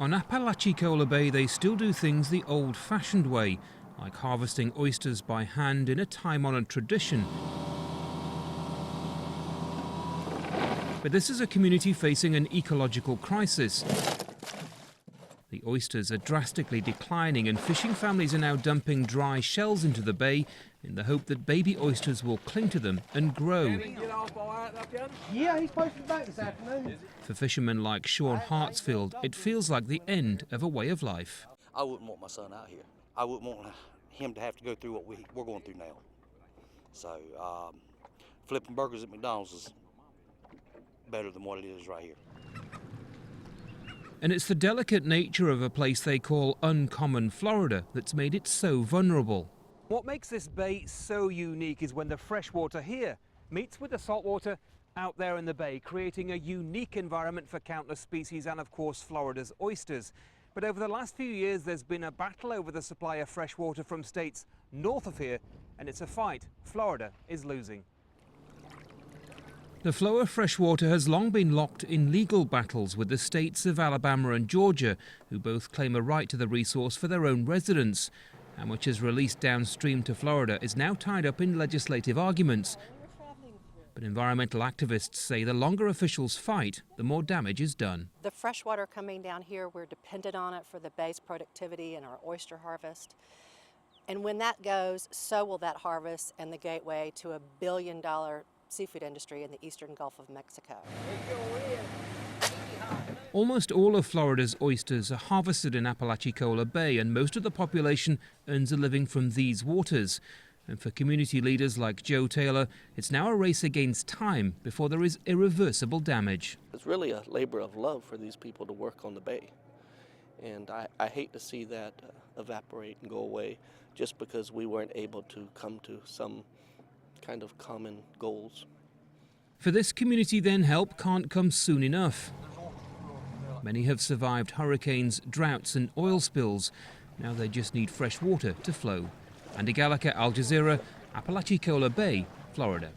On Apalachicola Bay, they still do things the old-fashioned way, like harvesting oysters by hand in a time-honoured tradition. But this is a community facing an ecological crisis. The oysters are drastically declining, and fishing families are now dumping dry shells into the bay in the hope that baby oysters will cling to them and grow. Yeah, he's posted back this afternoon. For fishermen like Sean Hartsfield, it feels like the end of a way of life. I wouldn't want my son out here. I wouldn't want him to have to go through what we're going through now. So flipping burgers at McDonald's is better than what it is right here. And it's the delicate nature of a place they call uncommon Florida that's made it so vulnerable. What makes this bay so unique is when the freshwater here meets with the saltwater out there in the bay, creating a unique environment for countless species and, of course, Florida's oysters. But over the last few years, there's been a battle over the supply of fresh water from states north of here, and it's a fight Florida is losing. The flow of fresh water has long been locked in legal battles with the states of Alabama and Georgia, who both claim a right to the resource for their own residents. How much is released downstream to Florida is now tied up in legislative arguments. But environmental activists say the longer officials fight, the more damage is done. The fresh water coming down here, we're dependent on it for the bay's productivity and our oyster harvest. And when that goes, so will that harvest and the gateway to $1 billion seafood industry in the eastern Gulf of Mexico. Almost all of Florida's oysters are harvested in Apalachicola Bay, and most of the population earns a living from these waters. And for community leaders like Joe Taylor, it's now a race against time before there is irreversible damage. It's really a labor of love for these people to work on the bay. And I hate to see that evaporate and go away just because we weren't able to come to some kind of common goals. For this community then, help can't come soon enough. Many have survived hurricanes, droughts and oil spills. Now they just need fresh water to flow. Andy Gallacher, Al Jazeera, Apalachicola Bay, Florida.